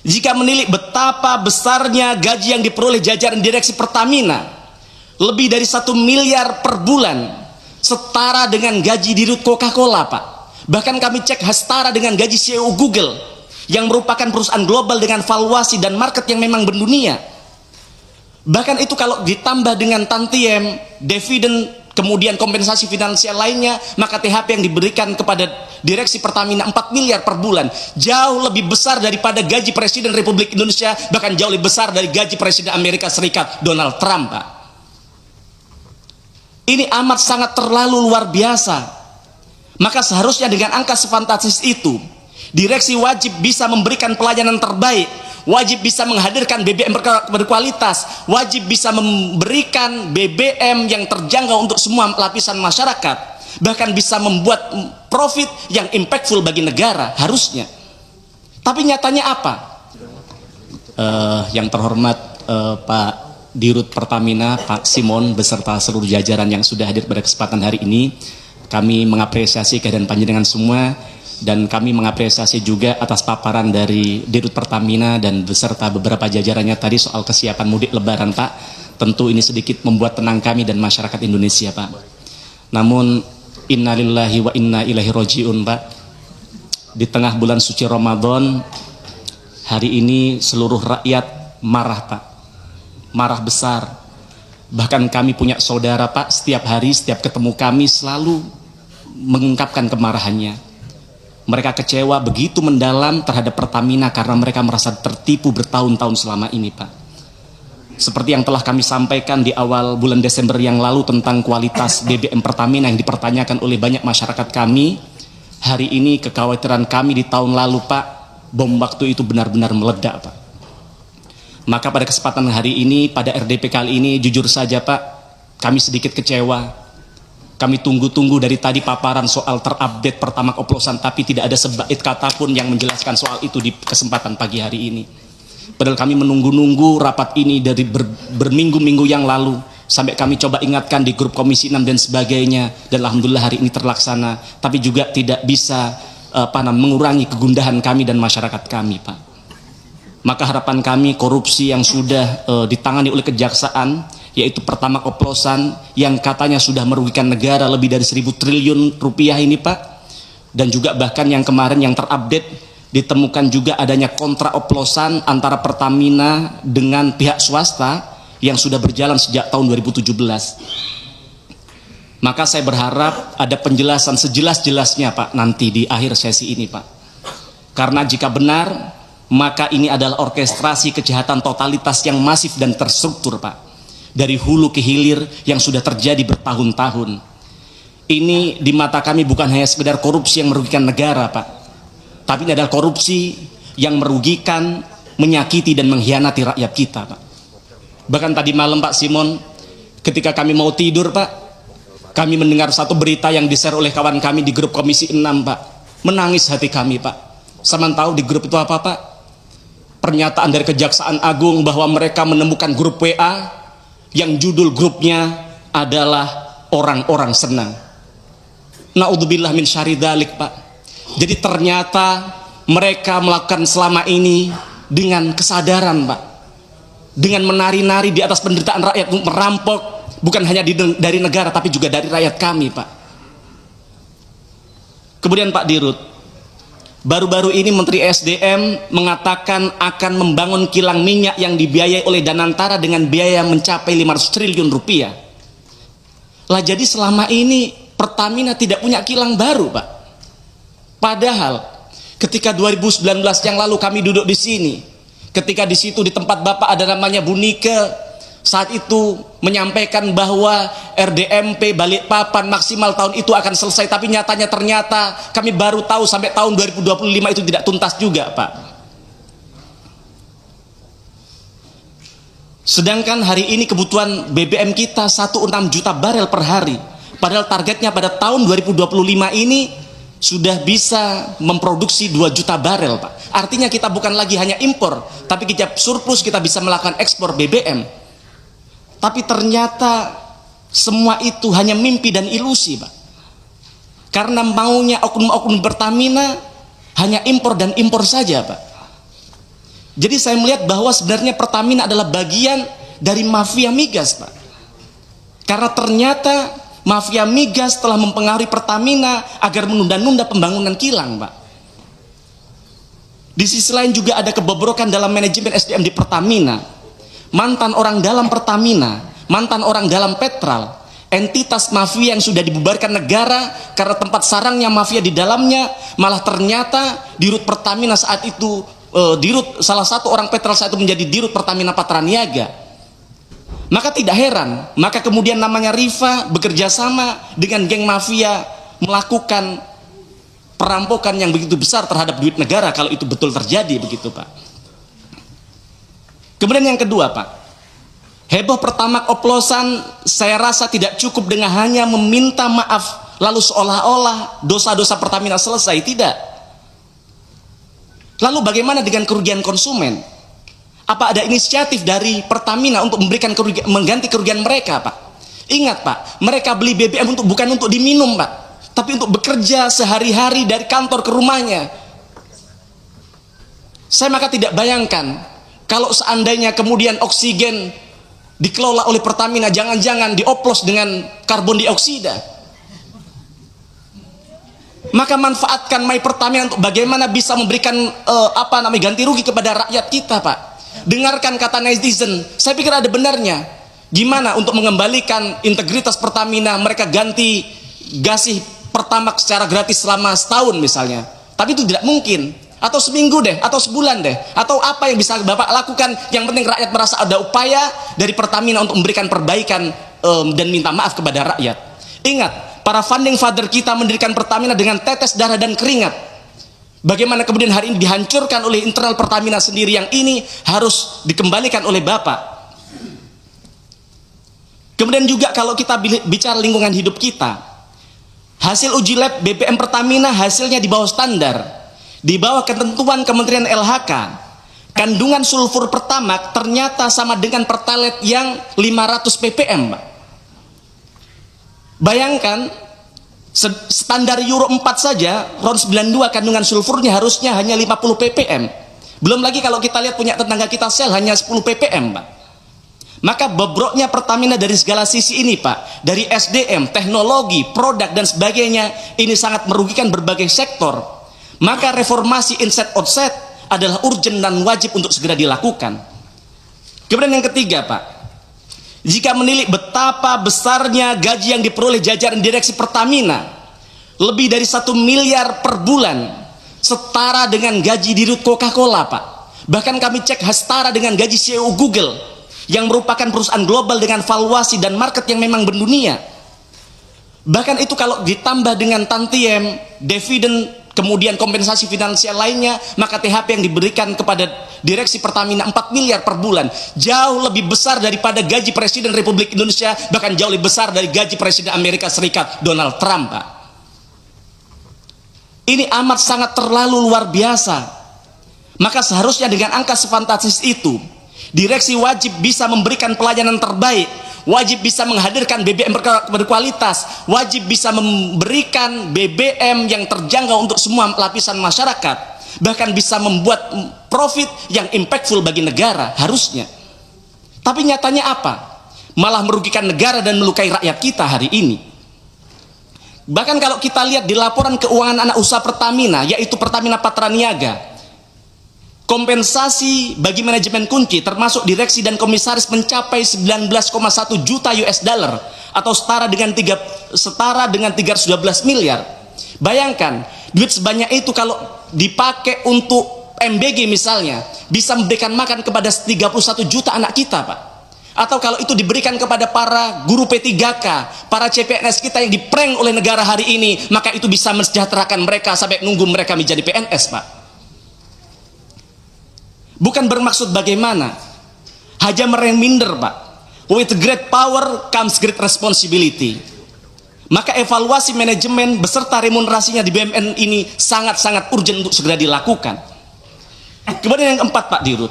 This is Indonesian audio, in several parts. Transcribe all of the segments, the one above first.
Jika menilik betapa besarnya gaji yang diperoleh jajaran direksi Pertamina, lebih dari 1 miliar per bulan, setara dengan gaji dirut Coca-Cola, Pak. Bahkan kami cek setara dengan gaji CEO Google, yang merupakan perusahaan global dengan valuasi dan market yang memang mendunia. Bahkan itu kalau ditambah dengan tantiem, dividen, kemudian kompensasi finansial lainnya, maka THP yang diberikan kepada direksi Pertamina 4 miliar per bulan, jauh lebih besar daripada gaji Presiden Republik Indonesia, bahkan jauh lebih besar dari gaji Presiden Amerika Serikat Donald Trump, Pak. Ini amat sangat terlalu luar biasa. Maka seharusnya dengan angka sefantastis itu, direksi wajib bisa memberikan pelayanan terbaik, wajib bisa menghadirkan BBM berkualitas, wajib bisa memberikan BBM yang terjangkau untuk semua lapisan masyarakat, bahkan bisa membuat profit yang impactful bagi negara, harusnya. Tapi nyatanya apa? Yang terhormat Pak Dirut Pertamina, Pak Simon, beserta seluruh jajaran yang sudah hadir pada kesempatan hari ini, kami mengapresiasi kehadiran panjenengan semua. Dan kami mengapresiasi juga atas paparan dari Dirut Pertamina dan beserta beberapa jajarannya tadi soal kesiapan mudik lebaran, Pak. Tentu ini sedikit membuat tenang kami dan masyarakat Indonesia, Pak. Namun innalillahi wa inna ilaihi roji'un, Pak. Di tengah bulan suci Ramadan, hari ini seluruh rakyat marah, Pak. Marah besar. Bahkan kami punya saudara, Pak, setiap hari, setiap ketemu kami selalu mengungkapkan kemarahannya. Mereka kecewa begitu mendalam terhadap Pertamina karena mereka merasa tertipu bertahun-tahun selama ini, Pak. Seperti yang telah kami sampaikan di awal bulan Desember yang lalu tentang kualitas BBM Pertamina yang dipertanyakan oleh banyak masyarakat kami, hari ini kekhawatiran kami di tahun lalu, Pak, bom waktu itu benar-benar meledak, Pak. Maka pada kesempatan hari ini, pada RDP kali ini, jujur saja, Pak, kami sedikit kecewa. Kami tunggu-tunggu dari tadi paparan soal terupdate pertama oplosan, tapi tidak ada sebait kata pun yang menjelaskan soal itu di kesempatan pagi hari ini. Padahal kami menunggu-nunggu rapat ini dari berminggu-minggu yang lalu, sampai kami coba ingatkan di grup Komisi 6 dan sebagainya, dan alhamdulillah hari ini terlaksana, tapi juga tidak bisa mengurangi kegundahan kami dan masyarakat kami, Pak. Maka harapan kami korupsi yang sudah ditangani oleh kejaksaan, yaitu pertama oplosan yang katanya sudah merugikan negara lebih dari 1.000 triliun rupiah ini, Pak, dan juga bahkan yang kemarin yang terupdate ditemukan juga adanya kontrak oplosan antara Pertamina dengan pihak swasta yang sudah berjalan sejak tahun 2017. Maka saya berharap ada penjelasan sejelas-jelasnya, Pak, nanti di akhir sesi ini, Pak, karena jika benar maka ini adalah orkestrasi kejahatan totalitas yang masif dan terstruktur, Pak, dari hulu ke hilir yang sudah terjadi bertahun-tahun. Ini di mata kami bukan hanya sekedar korupsi yang merugikan negara, Pak, tapi ini adalah korupsi yang merugikan, menyakiti dan mengkhianati rakyat kita, Pak. Bahkan tadi malam, Pak Simon, ketika kami mau tidur, Pak, kami mendengar satu berita yang di-share oleh kawan kami di grup Komisi 6, Pak. Menangis hati kami, Pak. Sama tahu di grup itu apa, Pak? Pernyataan dari Kejaksaan Agung bahwa mereka menemukan grup WA yang judul grupnya adalah orang-orang senang. Naudzubillah min syarri dzalik, Pak. Jadi ternyata mereka melakukan selama ini dengan kesadaran, Pak, dengan menari-nari di atas penderitaan rakyat, merampok bukan hanya dari negara tapi juga dari rakyat kami, Pak. Kemudian Pak Dirut, baru-baru ini Menteri SDM mengatakan akan membangun kilang minyak yang dibiayai oleh Danantara dengan biaya mencapai 500 triliun rupiah. Lah jadi selama ini Pertamina tidak punya kilang baru, Pak. Padahal ketika 2019 yang lalu kami duduk di sini, ketika di situ di tempat Bapak ada namanya Bu Nike, saat itu menyampaikan bahwa RDMP Balikpapan maksimal tahun itu akan selesai, tapi ternyata kami baru tahu sampai tahun 2025 itu tidak tuntas juga, Pak. Sedangkan hari ini kebutuhan BBM kita 16 juta barel per hari, padahal targetnya pada tahun 2025 ini sudah bisa memproduksi 2 juta barel, Pak. Artinya kita bukan lagi hanya impor, tapi kita surplus, kita bisa melakukan ekspor BBM. Tapi ternyata semua itu hanya mimpi dan ilusi, Pak. Karena maunya oknum-oknum Pertamina hanya impor dan impor saja, Pak. Jadi saya melihat bahwa sebenarnya Pertamina adalah bagian dari mafia migas, Pak. Karena ternyata mafia migas telah mempengaruhi Pertamina agar menunda-nunda pembangunan kilang, Pak. Di sisi lain juga ada kebobrokan dalam manajemen SDM di Pertamina. Mantan orang dalam Pertamina, mantan orang dalam Petral, entitas mafia yang sudah dibubarkan negara karena tempat sarangnya mafia di dalamnya, malah ternyata dirut Pertamina saat itu, salah satu orang Petral saat itu menjadi dirut Pertamina Patraniaga. Maka tidak heran, maka kemudian namanya Rifa bekerja sama dengan geng mafia melakukan perampokan yang begitu besar terhadap duit negara, kalau itu betul terjadi begitu, Pak. Kemudian yang kedua, Pak, heboh Pertamax oplosan, saya rasa tidak cukup dengan hanya meminta maaf lalu seolah-olah dosa-dosa Pertamina selesai, tidak. Lalu bagaimana dengan kerugian konsumen? Apa ada inisiatif dari Pertamina untuk memberikan mengganti kerugian mereka, Pak? Ingat, Pak, mereka beli BBM bukan untuk diminum, Pak, tapi untuk bekerja sehari-hari dari kantor ke rumahnya. Saya maka tidak bayangkan kalau seandainya kemudian oksigen dikelola oleh Pertamina, jangan-jangan dioplos dengan karbon dioksida. Maka manfaatkan My Pertamina untuk bagaimana bisa memberikan ganti rugi kepada rakyat kita, Pak. Dengarkan kata netizen, saya pikir ada benarnya. Gimana untuk mengembalikan integritas Pertamina, mereka ganti gasih Pertamax secara gratis selama setahun misalnya. Tapi itu tidak mungkin. Atau seminggu deh, atau sebulan deh, atau apa yang bisa Bapak lakukan, yang penting rakyat merasa ada upaya dari Pertamina untuk memberikan perbaikan dan minta maaf kepada rakyat. Ingat, para founding father kita mendirikan Pertamina dengan tetes darah dan keringat. Bagaimana kemudian hari ini dihancurkan oleh internal Pertamina sendiri, yang ini harus dikembalikan oleh Bapak. Kemudian juga kalau kita bicara lingkungan hidup kita, hasil uji lab BBM Pertamina hasilnya di bawah standar, di bawah ketentuan Kementerian LHK. Kandungan sulfur Pertamax ternyata sama dengan Pertalite yang 500 ppm, Pak. Bayangkan, standar Euro 4 saja RON 92 kandungan sulfurnya harusnya hanya 50 ppm. Belum lagi kalau kita lihat punya tetangga kita Shell hanya 10 ppm, Pak. Maka bobroknya Pertamina dari segala sisi ini, Pak, dari SDM, teknologi, produk dan sebagainya, ini sangat merugikan berbagai sektor. Maka reformasi inset outset adalah urgent dan wajib untuk segera dilakukan. Kemudian yang ketiga, Pak, jika menilik betapa besarnya gaji yang diperoleh jajaran direksi Pertamina, lebih dari 1 miliar per bulan, setara dengan gaji dirut Coca-Cola, Pak. Bahkan kami cek setara dengan gaji CEO Google, yang merupakan perusahaan global dengan valuasi dan market yang memang mendunia. Bahkan itu kalau ditambah dengan tantiem, dividen, kemudian kompensasi finansial lainnya, maka THP yang diberikan kepada direksi Pertamina 4 miliar per bulan, jauh lebih besar daripada gaji Presiden Republik Indonesia, bahkan jauh lebih besar dari gaji Presiden Amerika Serikat Donald Trump, Pak. Ini amat sangat terlalu luar biasa. Maka seharusnya dengan angka sefantastis itu, direksi wajib bisa memberikan pelayanan terbaik, wajib bisa menghadirkan BBM berkualitas, wajib bisa memberikan BBM yang terjangkau untuk semua lapisan masyarakat, bahkan bisa membuat profit yang impactful bagi negara harusnya. Tapi nyatanya apa? Malah merugikan negara dan melukai rakyat kita hari ini. Bahkan kalau kita lihat di laporan keuangan anak usaha Pertamina, yaitu Pertamina Patraniaga, kompensasi bagi manajemen kunci termasuk direksi dan komisaris mencapai 19,1 juta US dollar atau setara dengan 312 miliar. Bayangkan, duit sebanyak itu kalau dipakai untuk MBG misalnya, bisa memberikan makan kepada 31 juta anak kita, Pak. Atau kalau itu diberikan kepada para guru P3K, para CPNS kita yang diprank oleh negara hari ini, maka itu bisa mensejahterakan mereka sampai nunggu mereka menjadi PNS, Pak. Bukan bermaksud bagaimana, hanya mereminder, Pak. With great power comes great responsibility. Maka evaluasi manajemen beserta remunerasinya di BUMN ini sangat-sangat urgent untuk segera dilakukan. Kemudian yang keempat, Pak Dirut,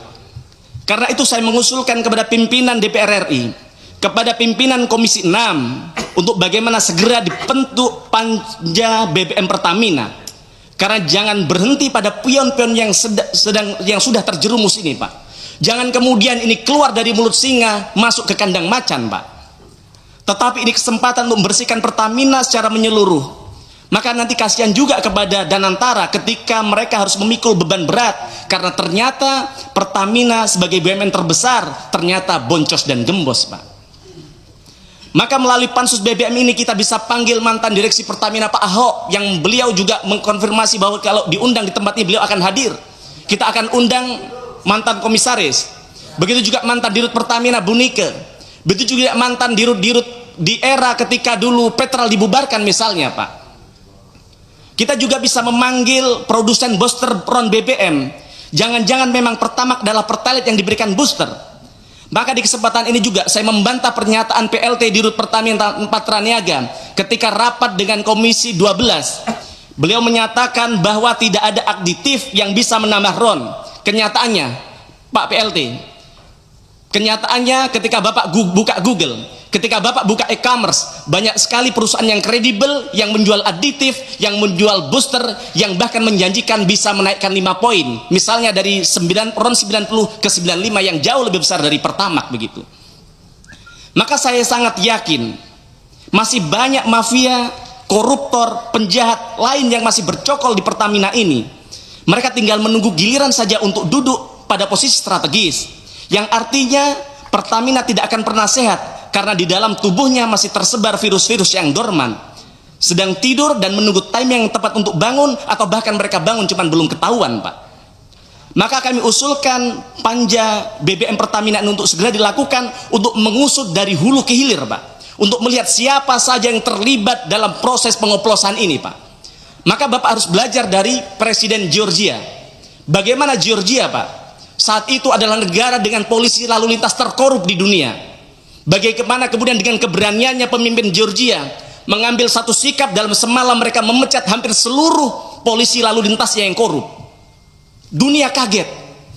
karena itu saya mengusulkan kepada pimpinan DPR RI, kepada pimpinan Komisi 6, untuk bagaimana segera dibentuk panja BBM Pertamina. Karena jangan berhenti pada pion-pion yang sudah terjerumus ini, Pak. Jangan kemudian ini keluar dari mulut singa masuk ke kandang macan, Pak. Tetapi ini kesempatan untuk membersihkan Pertamina secara menyeluruh. Maka nanti kasihan juga kepada Danantara ketika mereka harus memikul beban berat karena ternyata Pertamina sebagai BUMN terbesar ternyata boncos dan gembos, Pak. Maka melalui Pansus BBM ini kita bisa panggil mantan direksi Pertamina Pak Ahok yang beliau juga mengkonfirmasi bahwa kalau diundang di tempat ini beliau akan hadir. Kita akan undang mantan komisaris. Begitu juga mantan dirut Pertamina Bu Nike. Begitu juga mantan dirut-dirut di era ketika dulu Petrol dibubarkan misalnya, Pak. Kita juga bisa memanggil produsen booster ron BBM. Jangan-jangan memang Pertamax adalah Pertalite yang diberikan booster. Maka di kesempatan ini juga saya membantah pernyataan PLT Dirut Pertamina Patraniaga ketika rapat dengan Komisi 12. Beliau menyatakan bahwa tidak ada aditif yang bisa menambah RON. Kenyataannya, Pak PLT, kenyataannya ketika Bapak buka Google, ketika Bapak buka e-commerce, banyak sekali perusahaan yang kredibel yang menjual aditif, yang menjual booster, yang bahkan menjanjikan bisa menaikkan 5 poin. Misalnya dari RON 90 ke 95 yang jauh lebih besar dari Pertamax begitu. Maka saya sangat yakin masih banyak mafia, koruptor, penjahat lain yang masih bercokol di Pertamina ini. Mereka tinggal menunggu giliran saja untuk duduk pada posisi strategis. Yang artinya Pertamina tidak akan pernah sehat karena di dalam tubuhnya masih tersebar virus-virus yang dorman, sedang tidur dan menunggu time yang tepat untuk bangun, atau bahkan mereka bangun cuman belum ketahuan, Pak. Maka kami usulkan panja BBM Pertamina untuk segera dilakukan untuk mengusut dari hulu ke hilir, Pak, untuk melihat siapa saja yang terlibat dalam proses pengoplosan ini, Pak. Maka Bapak harus belajar dari Presiden Georgia. Bagaimana Georgia, Pak, saat itu adalah negara dengan polisi lalu lintas terkorup di dunia. Bagaimana kemudian dengan keberaniannya pemimpin Georgia mengambil satu sikap dalam semalam mereka memecat hampir seluruh polisi lalu lintasnya yang korup. Dunia kaget,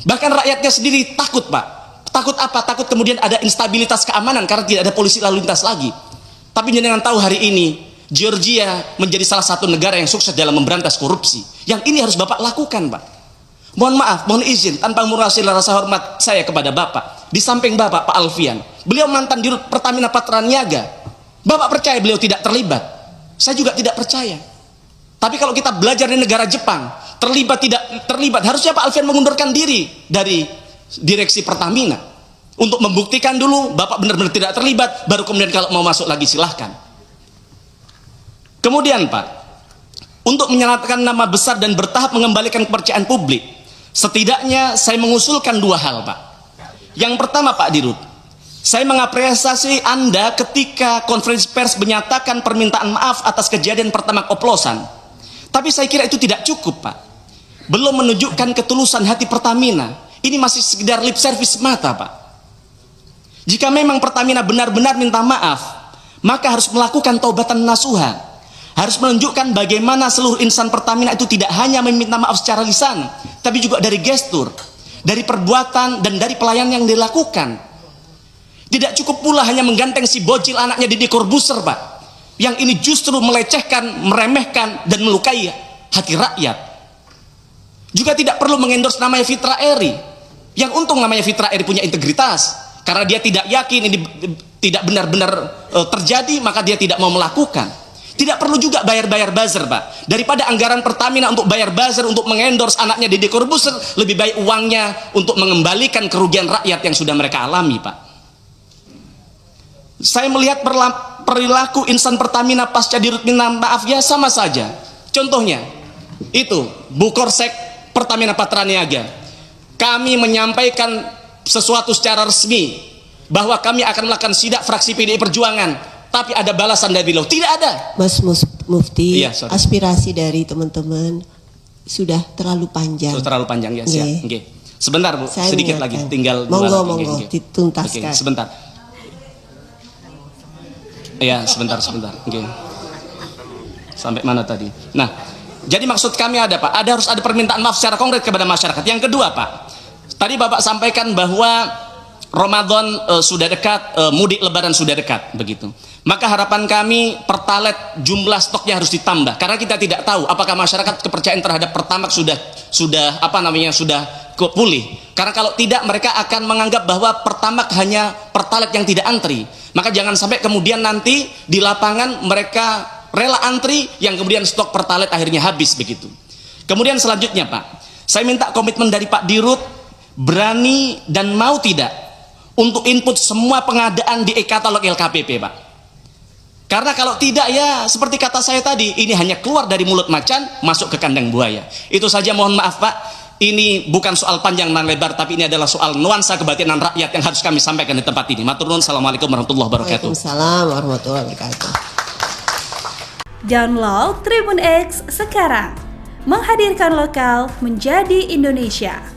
bahkan rakyatnya sendiri takut, Pak. Takut apa? Takut kemudian ada instabilitas keamanan karena tidak ada polisi lalu lintas lagi. Tapi jangan tahu hari ini Georgia menjadi salah satu negara yang sukses dalam memberantas korupsi. Yang ini harus Bapak lakukan, Pak. Mohon maaf, mohon izin tanpa mengurangi rasa hormat saya kepada Bapak. Di samping Bapak, Pak Alfian, beliau mantan dirut Pertamina Patraniaga. Bapak percaya beliau tidak terlibat? Saya juga tidak percaya. Tapi kalau kita belajar di negara Jepang, terlibat tidak terlibat, harusnya Pak Alfian mengundurkan diri dari direksi Pertamina untuk membuktikan dulu Bapak benar-benar tidak terlibat, baru kemudian kalau mau masuk lagi silahkan. Kemudian, Pak, untuk menyelamatkan nama besar dan bertahap mengembalikan kepercayaan publik, setidaknya saya mengusulkan 2 hal, Pak. Yang pertama, Pak Dirut, saya mengapresiasi Anda ketika konferensi pers menyatakan permintaan maaf atas kejadian Pertamax oplosan. Tapi saya kira itu tidak cukup, Pak. Belum menunjukkan ketulusan hati Pertamina. Ini masih sekedar lip service semata, Pak. Jika memang Pertamina benar-benar minta maaf, maka harus melakukan taubatan nasuha. Harus menunjukkan bagaimana seluruh insan Pertamina itu tidak hanya meminta maaf secara lisan, tapi juga dari gestur, dari perbuatan, dan dari pelayanan yang dilakukan. Tidak cukup pula hanya mengganteng si bocil anaknya Deddy Corbuzier, Pak, yang ini justru melecehkan, meremehkan, dan melukai hati rakyat. Juga tidak perlu mengendorse namanya Fitra Eri, yang untung namanya Fitra Eri punya integritas, karena dia tidak yakin ini tidak benar-benar terjadi, maka dia tidak mau melakukan. Tidak perlu juga bayar-bayar buzzer, Pak. Daripada anggaran Pertamina untuk bayar buzzer untuk mengendorse anaknya Deddy Corbuzier, lebih baik uangnya untuk mengembalikan kerugian rakyat yang sudah mereka alami, Pak. Saya melihat perilaku insan Pertamina pasca dirut minta maaf ya sama saja. Contohnya, itu Bu Korsek Pertamina Patraniaga. Kami menyampaikan sesuatu secara resmi bahwa kami akan melakukan sidak fraksi PDI Perjuangan. Tapi ada balasan dari beliau, tidak ada. Mas Mufti, iya, aspirasi dari teman-teman sudah terlalu panjang. Sudah terlalu panjang ya, siap. Okay. Sebentar, Bu, saya sedikit lagi, tinggal monggo, dituntaskan. Sebentar. Iya, sebentar. Okay. Sampai mana tadi? Nah, jadi maksud kami ada, Pak, harus ada permintaan maaf secara konkret kepada masyarakat. Yang kedua, Pak, tadi Bapak sampaikan bahwa Ramadan sudah dekat, mudik Lebaran sudah dekat, begitu. Maka harapan kami Pertalite jumlah stoknya harus ditambah, karena kita tidak tahu apakah masyarakat kepercayaan terhadap Pertamax sudah pulih. Karena kalau tidak, mereka akan menganggap bahwa Pertamax hanya Pertalite yang tidak antri. Maka jangan sampai kemudian nanti di lapangan mereka rela antri yang kemudian stok Pertalite akhirnya habis begitu. Kemudian selanjutnya Pak, saya minta komitmen dari Pak Dirut, berani dan mau tidak untuk input semua pengadaan di e-katalog LKPP Pak. Karena kalau tidak, ya seperti kata saya tadi, ini hanya keluar dari mulut macan masuk ke kandang buaya. Itu saja, mohon maaf Pak, ini bukan soal panjang dan lebar, tapi ini adalah soal nuansa kebatinan rakyat yang harus kami sampaikan di tempat ini. Matur nuwun. Assalamualaikum warahmatullahi wabarakatuh. Waalaikumsalam warahmatullahi wabarakatuh. Download Tribun X sekarang, menghadirkan lokal menjadi Indonesia.